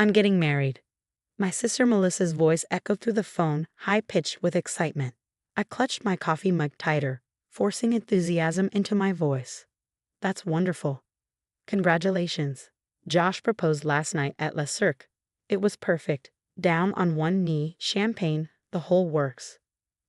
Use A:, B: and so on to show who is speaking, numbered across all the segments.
A: I'm getting married." My sister Melissa's voice echoed through the phone, high-pitched with excitement. I clutched my coffee mug tighter, forcing enthusiasm into my voice. "That's wonderful. Congratulations. Josh proposed last night at Le Cirque. It was perfect. Down on one knee, champagne, the whole works.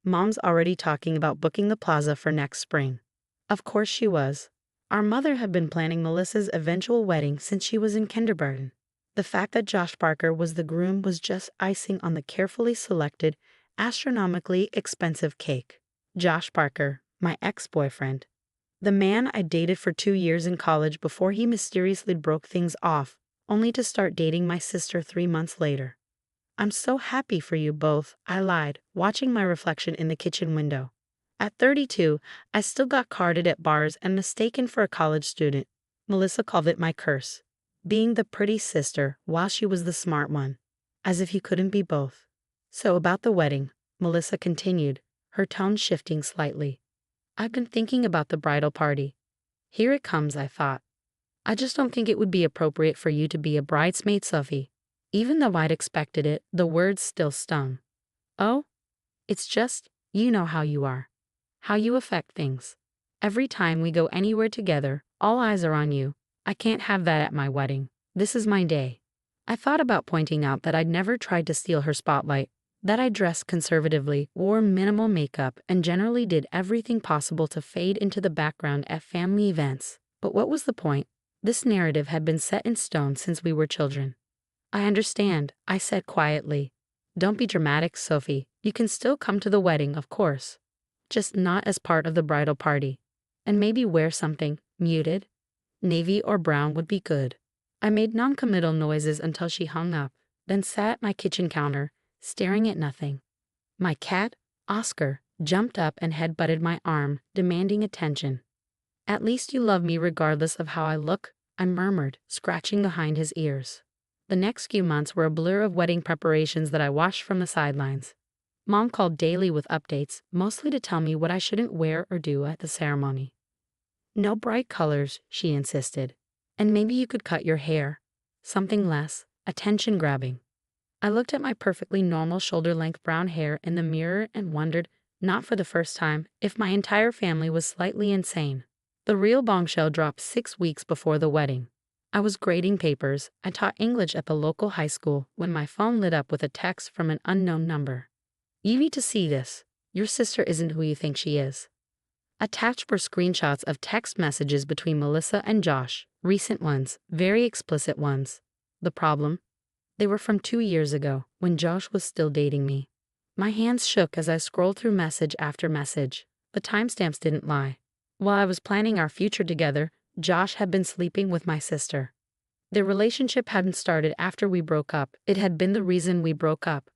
A: Mom's already talking about booking the plaza for next spring." Of course she was. Our mother had been planning Melissa's eventual wedding since she was in kindergarten. The fact that Josh Parker was the groom was just icing on the carefully selected, astronomically expensive cake. Josh Parker, my ex-boyfriend. The man I dated for 2 years in college before he mysteriously broke things off, only to start dating my sister 3 months later. "I'm so happy for you both," I lied, watching my reflection in the kitchen window. At 32, I still got carded at bars and mistaken for a college student. Melissa called it my curse. Being the pretty sister while she was the smart one. As if you couldn't be both. "So about the wedding," Melissa continued, her tone shifting slightly. "I've been thinking about the bridal party. Here it comes, I thought. I just don't think it would be appropriate for you to be a bridesmaid, Sophie." Even though I'd expected it, the words still stung. "Oh? It's just, you know how you are. How you affect things. Every time we go anywhere together, all eyes are on you. I can't have that at my wedding. This is my day." I thought about pointing out that I'd never tried to steal her spotlight, that I dressed conservatively, wore minimal makeup, and generally did everything possible to fade into the background at family events. But what was the point? This narrative had been set in stone since we were children. "I understand," I said quietly. "Don't be dramatic, Sophie. You can still come to the wedding, of course. Just not as part of the bridal party. And maybe wear something muted. Navy or brown would be good." I made non-committal noises until she hung up, then sat at my kitchen counter, staring at nothing. My cat, Oscar, jumped up and head-butted my arm, demanding attention. "At least you love me regardless of how I look," I murmured, scratching behind his ears. The next few months were a blur of wedding preparations that I watched from the sidelines. Mom called daily with updates, mostly to tell me what I shouldn't wear or do at the ceremony. "No bright colors," she insisted. "And maybe you could cut your hair. Something less attention-grabbing." I looked at my perfectly normal shoulder-length brown hair in the mirror and wondered, not for the first time, if my entire family was slightly insane. The real bombshell dropped 6 weeks before the wedding. I was grading papers. I taught English at the local high school when my phone lit up with a text from an unknown number. "You need to see this. Your sister isn't who you think she is." Attached were screenshots of text messages between Melissa and Josh, recent ones, very explicit ones. The problem? They were from 2 years ago, when Josh was still dating me. My hands shook as I scrolled through message after message. The timestamps didn't lie. While I was planning our future together, Josh had been sleeping with my sister. Their relationship hadn't started after we broke up. It had been the reason we broke up.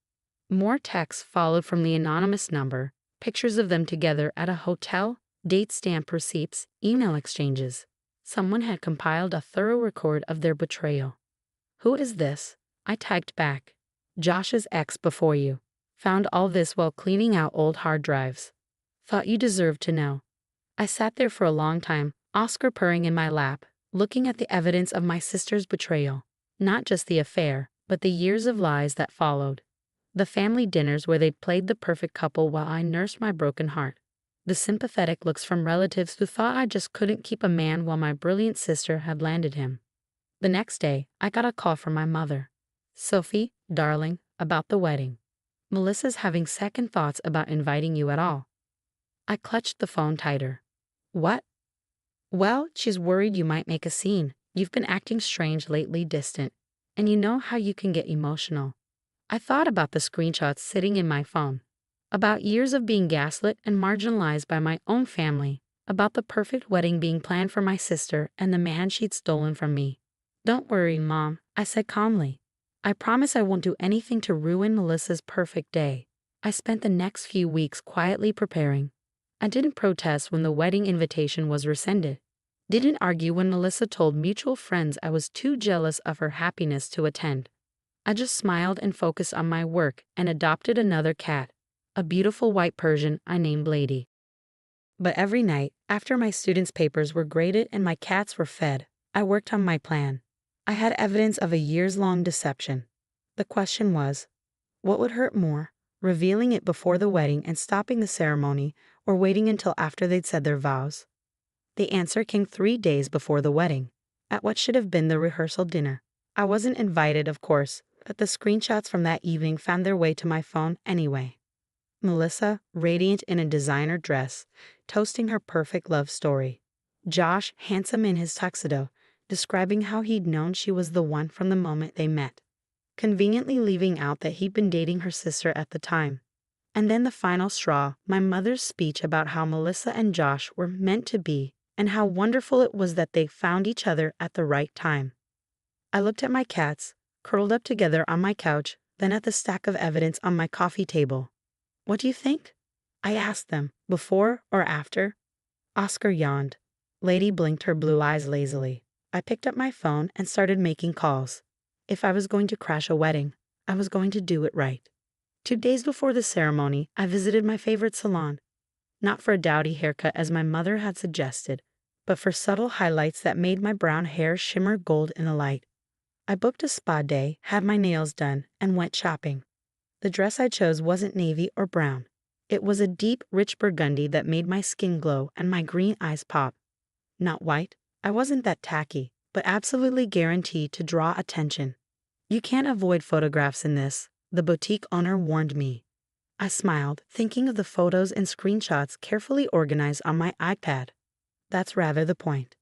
A: More texts followed from the anonymous number, pictures of them together at a hotel, date stamp receipts, email exchanges. Someone had compiled a thorough record of their betrayal. "Who is this?" I typed back. "Josh's ex before you. Found all this while cleaning out old hard drives. Thought you deserved to know." I sat there for a long time, Oscar purring in my lap, looking at the evidence of my sister's betrayal. Not just the affair, but the years of lies that followed. The family dinners where they'd played the perfect couple while I nursed my broken heart. The sympathetic looks from relatives who thought I just couldn't keep a man while my brilliant sister had landed him. The next day, I got a call from my mother. "Sophie, darling, about the wedding. Melissa's having second thoughts about inviting you at all." I clutched the phone tighter. "What?" "Well, she's worried you might make a scene. You've been acting strange lately, distant. And you know how you can get emotional." I thought about the screenshots sitting in my phone. About years of being gaslit and marginalized by my own family. About the perfect wedding being planned for my sister and the man she'd stolen from me. "Don't worry, Mom," I said calmly. "I promise I won't do anything to ruin Melissa's perfect day." I spent the next few weeks quietly preparing. I didn't protest when the wedding invitation was rescinded. Didn't argue when Melissa told mutual friends I was too jealous of her happiness to attend. I just smiled and focused on my work and adopted another cat, a beautiful white Persian I named Lady. But every night, after my students' papers were graded and my cats were fed, I worked on my plan. I had evidence of a years-long deception. The question was, what would hurt more, revealing it before the wedding and stopping the ceremony, or waiting until after they'd said their vows? The answer came 3 days before the wedding, at what should have been the rehearsal dinner. I wasn't invited, of course, but the screenshots from that evening found their way to my phone anyway. Melissa, radiant in a designer dress, toasting her perfect love story. Josh, handsome in his tuxedo, describing how he'd known she was the one from the moment they met, conveniently leaving out that he'd been dating her sister at the time. And then the final straw, my mother's speech about how Melissa and Josh were meant to be and how wonderful it was that they found each other at the right time. I looked at my cats, curled up together on my couch, then at the stack of evidence on my coffee table. What do you think? I asked them, before or after? Oscar yawned. Lady blinked her blue eyes lazily. I picked up my phone and started making calls. If I was going to crash a wedding, I was going to do it right. 2 days before the ceremony, I visited my favorite salon. Not for a dowdy haircut as my mother had suggested, but for subtle highlights that made my brown hair shimmer gold in the light. I booked a spa day, had my nails done, and went shopping. The dress I chose wasn't navy or brown. It was a deep, rich burgundy that made my skin glow and my green eyes pop. Not white. I wasn't that tacky, but absolutely guaranteed to draw attention. You can't avoid photographs in this, the boutique owner warned me. I smiled, thinking of the photos and screenshots carefully organized on my iPad. That's rather the point.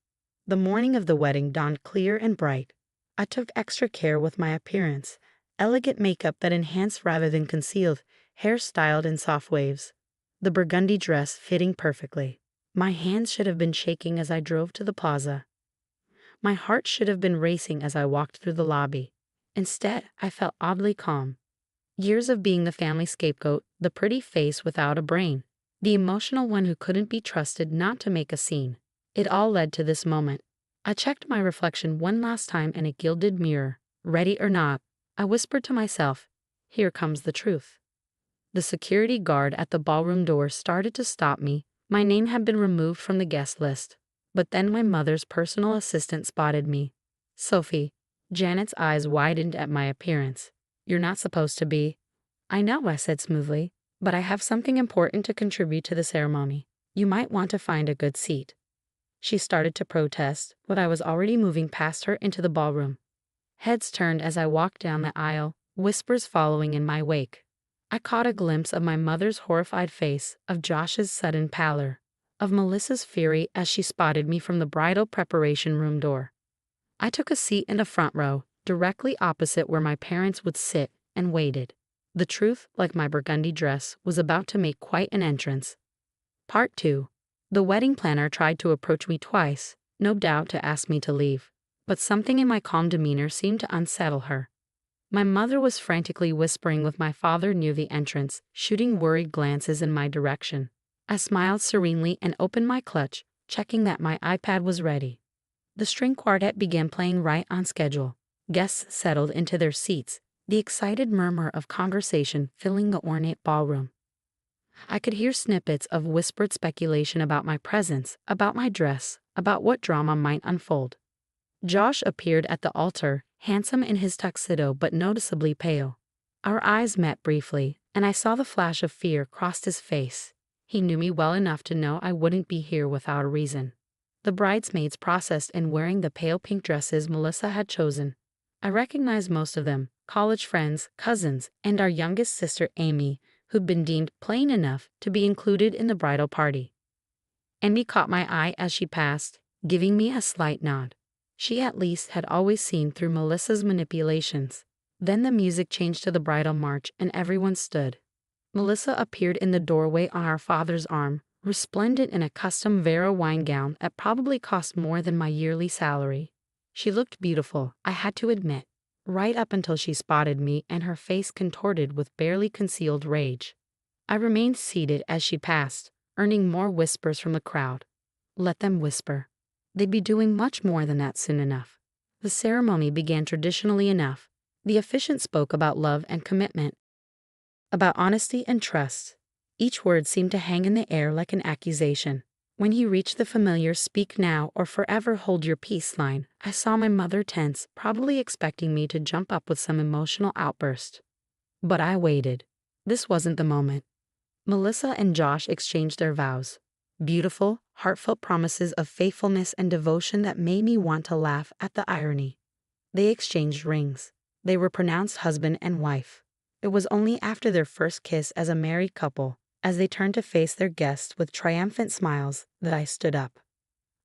A: The morning of the wedding dawned clear and bright. I took extra care with my appearance. Elegant makeup that enhanced rather than concealed, hair styled in soft waves. The burgundy dress fitting perfectly. My hands should have been shaking as I drove to the plaza. My heart should have been racing as I walked through the lobby. Instead, I felt oddly calm. Years of being the family scapegoat, the pretty face without a brain, the emotional one who couldn't be trusted not to make a scene. It all led to this moment. I checked my reflection one last time in a gilded mirror. Ready or not, I whispered to myself, here comes the truth. The security guard at the ballroom door started to stop me. My name had been removed from the guest list. But then my mother's personal assistant spotted me. Sophie. Janet's eyes widened at my appearance. You're not supposed to be. I know, I said smoothly, but I have something important to contribute to the ceremony. You might want to find a good seat. She started to protest, but I was already moving past her into the ballroom. Heads turned as I walked down the aisle, whispers following in my wake. I caught a glimpse of my mother's horrified face, of Josh's sudden pallor, of Melissa's fury as she spotted me from the bridal preparation room door. I took a seat in the front row, directly opposite where my parents would sit, and waited. The truth, like my burgundy dress, was about to make quite an entrance. Part 2. The wedding planner tried to approach me twice, no doubt to ask me to leave, but something in my calm demeanor seemed to unsettle her. My mother was frantically whispering with my father near the entrance, shooting worried glances in my direction. I smiled serenely and opened my clutch, checking that my iPad was ready. The string quartet began playing right on schedule. Guests settled into their seats, the excited murmur of conversation filling the ornate ballroom. I could hear snippets of whispered speculation about my presence, about my dress, about what drama might unfold. Josh appeared at the altar, handsome in his tuxedo but noticeably pale. Our eyes met briefly, and I saw the flash of fear cross his face. He knew me well enough to know I wouldn't be here without a reason. The bridesmaids processed in wearing the pale pink dresses Melissa had chosen. I recognized most of them, college friends, cousins, and our youngest sister Amy, who'd been deemed plain enough to be included in the bridal party. Amy caught my eye as she passed, giving me a slight nod. She at least had always seen through Melissa's manipulations. Then the music changed to the bridal march and everyone stood. Melissa appeared in the doorway on our father's arm, resplendent in a custom Vera wine gown that probably cost more than my yearly salary. She looked beautiful, I had to admit, right up until she spotted me and her face contorted with barely concealed rage. I remained seated as she passed, earning more whispers from the crowd. Let them whisper. They'd be doing much more than that soon enough. The ceremony began traditionally enough. The officiant spoke about love and commitment, about honesty and trust. Each word seemed to hang in the air like an accusation. When he reached the familiar "speak now or forever hold your peace" line, I saw my mother tense, probably expecting me to jump up with some emotional outburst. But I waited. This wasn't the moment. Melissa and Josh exchanged their vows. Beautiful, heartfelt promises of faithfulness and devotion that made me want to laugh at the irony. They exchanged rings. They were pronounced husband and wife. It was only after their first kiss as a married couple, as they turned to face their guests with triumphant smiles, that I stood up.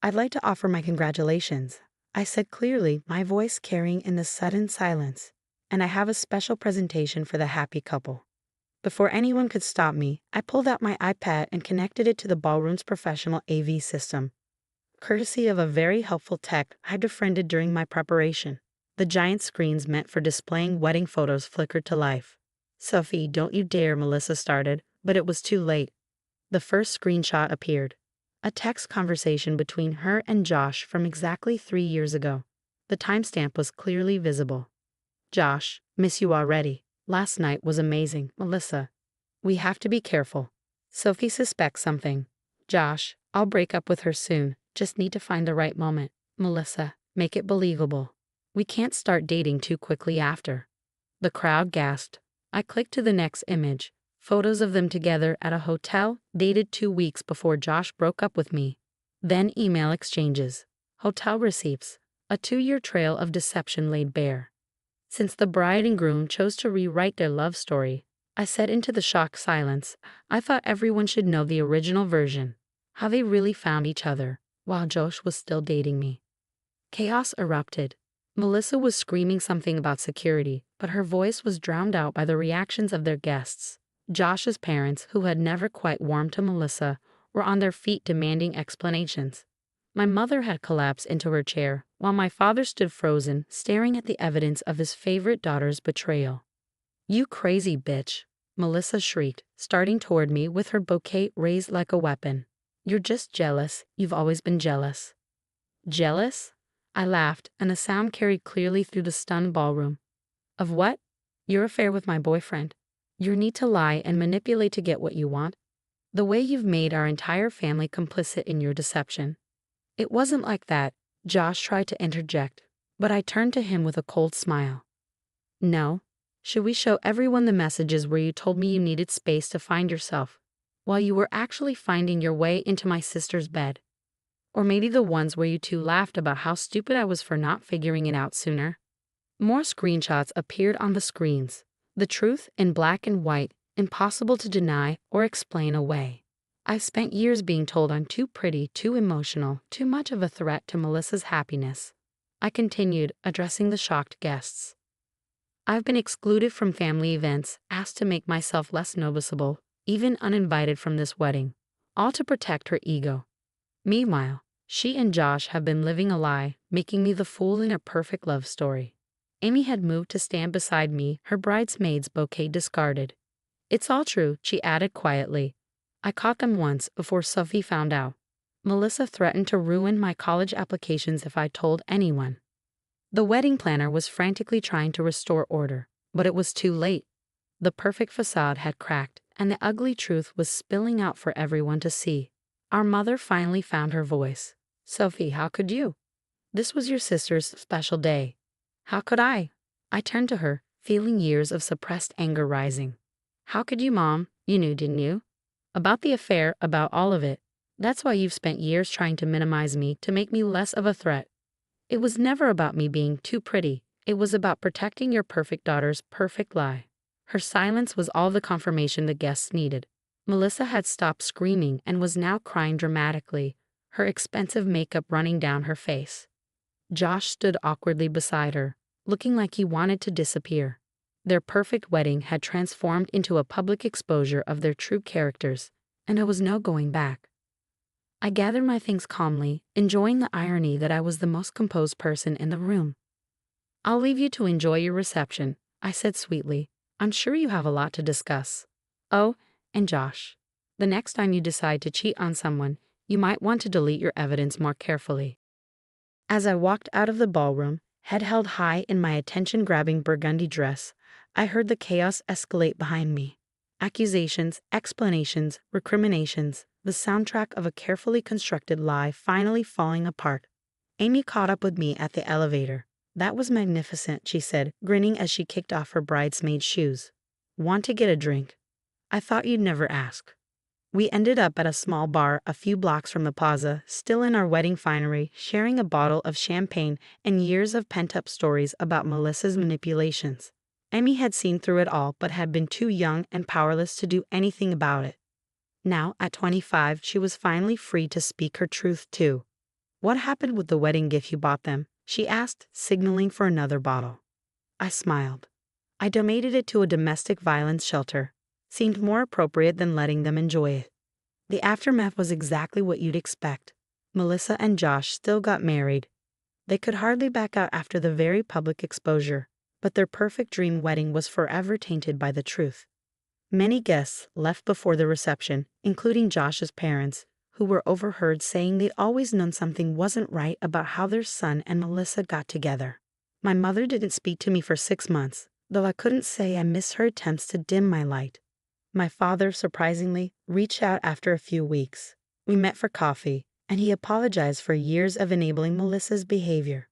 A: "I'd like to offer my congratulations," I said clearly, my voice carrying in the sudden silence. "And I have a special presentation for the happy couple." Before anyone could stop me, I pulled out my iPad and connected it to the ballroom's professional AV system. Courtesy of a very helpful tech I'd befriended during my preparation, the giant screens meant for displaying wedding photos flickered to life. "Sophie, don't you dare," Melissa started, but it was too late. The first screenshot appeared. A text conversation between her and Josh from exactly 3 years ago. The timestamp was clearly visible. "Josh, miss you already. Last night was amazing, Melissa. We have to be careful. Sophie suspects something. Josh, I'll break up with her soon. Just need to find the right moment. Melissa, make it believable. We can't start dating too quickly after." The crowd gasped. I clicked to the next image. Photos of them together at a hotel, dated 2 weeks before Josh broke up with me. Then email exchanges. Hotel receipts. A 2-year trail of deception laid bare. Since the bride and groom chose to rewrite their love story, I said into the shocked silence, I thought everyone should know the original version. How they really found each other, while Josh was still dating me. Chaos erupted. Melissa was screaming something about security, but her voice was drowned out by the reactions of their guests. Josh's parents, who had never quite warmed to Melissa, were on their feet demanding explanations. My mother had collapsed into her chair, while my father stood frozen, staring at the evidence of his favorite daughter's betrayal. "You crazy bitch," Melissa shrieked, starting toward me with her bouquet raised like a weapon. "You're just jealous. You've always been jealous." "Jealous?" I laughed, and the sound carried clearly through the stunned ballroom. "Of what?" "Your affair with my boyfriend. Your need to lie and manipulate to get what you want. The way you've made our entire family complicit in your deception." "It wasn't like that," Josh tried to interject, but I turned to him with a cold smile. "No. Should we show everyone the messages where you told me you needed space to find yourself, while you were actually finding your way into my sister's bed? Or maybe the ones where you two laughed about how stupid I was for not figuring it out sooner?" More screenshots appeared on the screens. The truth in black and white, impossible to deny or explain away. I've spent years being told I'm too pretty, too emotional, too much of a threat to Melissa's happiness. I continued, addressing the shocked guests. I've been excluded from family events, asked to make myself less noticeable, even uninvited from this wedding, all to protect her ego. Meanwhile, she and Josh have been living a lie, making me the fool in a perfect love story. Amy had moved to stand beside me, her bridesmaid's bouquet discarded. "It's all true," she added quietly. "I caught them once before Sophie found out. Melissa threatened to ruin my college applications if I told anyone." The wedding planner was frantically trying to restore order, but it was too late. The perfect facade had cracked, and the ugly truth was spilling out for everyone to see. Our mother finally found her voice. "Sophie, how could you? This was your sister's special day. How could I?" I turned to her, feeling years of suppressed anger rising. "How could you, Mom? You knew, didn't you? About the affair, about all of it. That's why you've spent years trying to minimize me, to make me less of a threat. It was never about me being too pretty. It was about protecting your perfect daughter's perfect lie." Her silence was all the confirmation the guests needed. Melissa had stopped screaming and was now crying dramatically, her expensive makeup running down her face. Josh stood awkwardly beside her, looking like he wanted to disappear. Their perfect wedding had transformed into a public exposure of their true characters, and there was no going back. I gathered my things calmly, enjoying the irony that I was the most composed person in the room. "I'll leave you to enjoy your reception," I said sweetly. "I'm sure you have a lot to discuss. Oh, and Josh, the next time you decide to cheat on someone, you might want to delete your evidence more carefully." As I walked out of the ballroom, head held high in my attention-grabbing burgundy dress, I heard the chaos escalate behind me. Accusations, explanations, recriminations, the soundtrack of a carefully constructed lie finally falling apart. Amy caught up with me at the elevator. "That was magnificent," she said, grinning as she kicked off her bridesmaid shoes. "Want to get a drink?" "I thought you'd never ask." We ended up at a small bar a few blocks from the plaza, still in our wedding finery, sharing a bottle of champagne and years of pent-up stories about Melissa's manipulations. Amy had seen through it all but had been too young and powerless to do anything about it. Now, at 25, she was finally free to speak her truth too. "What happened with the wedding gift you bought them?" she asked, signaling for another bottle. I smiled. "I donated it to a domestic violence shelter. Seemed more appropriate than letting them enjoy it." The aftermath was exactly what you'd expect. Melissa and Josh still got married. They could hardly back out after the very public exposure, but their perfect dream wedding was forever tainted by the truth. Many guests left before the reception, including Josh's parents, who were overheard saying they'd always known something wasn't right about how their son and Melissa got together. My mother didn't speak to me for 6 months, though I couldn't say I missed her attempts to dim my light. My father, surprisingly, reached out after a few weeks. We met for coffee, and he apologized for years of enabling Melissa's behavior.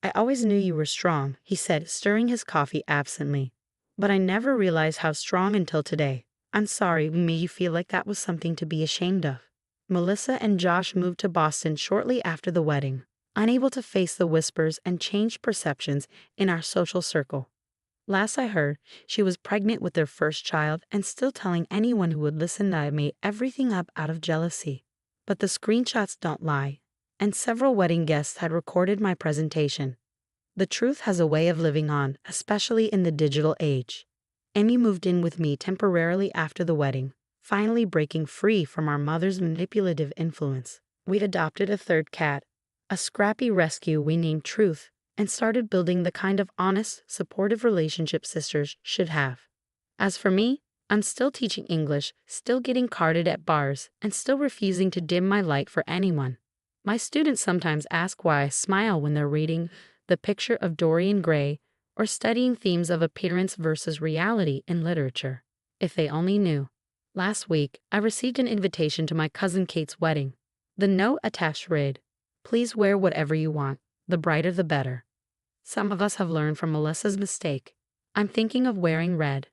A: "I always knew you were strong," he said, stirring his coffee absently. "But I never realized how strong until today. I'm sorry we made you feel like that was something to be ashamed of." Melissa and Josh moved to Boston shortly after the wedding, unable to face the whispers and changed perceptions in our social circle. Last I heard, she was pregnant with their first child and still telling anyone who would listen that I made everything up out of jealousy. But the screenshots don't lie, and several wedding guests had recorded my presentation. The truth has a way of living on, especially in the digital age. Amy moved in with me temporarily after the wedding, finally breaking free from our mother's manipulative influence. We'd adopted a third cat, a scrappy rescue we named Truth, and started building the kind of honest, supportive relationship sisters should have. As for me, I'm still teaching English, still getting carded at bars, and still refusing to dim my light for anyone. My students sometimes ask why I smile when they're reading The Picture of Dorian Gray or studying themes of appearance versus reality in literature. If they only knew. Last week, I received an invitation to my cousin Kate's wedding. The note attached read, "Please wear whatever you want, the brighter the better." Some of us have learned from Melissa's mistake. I'm thinking of wearing red.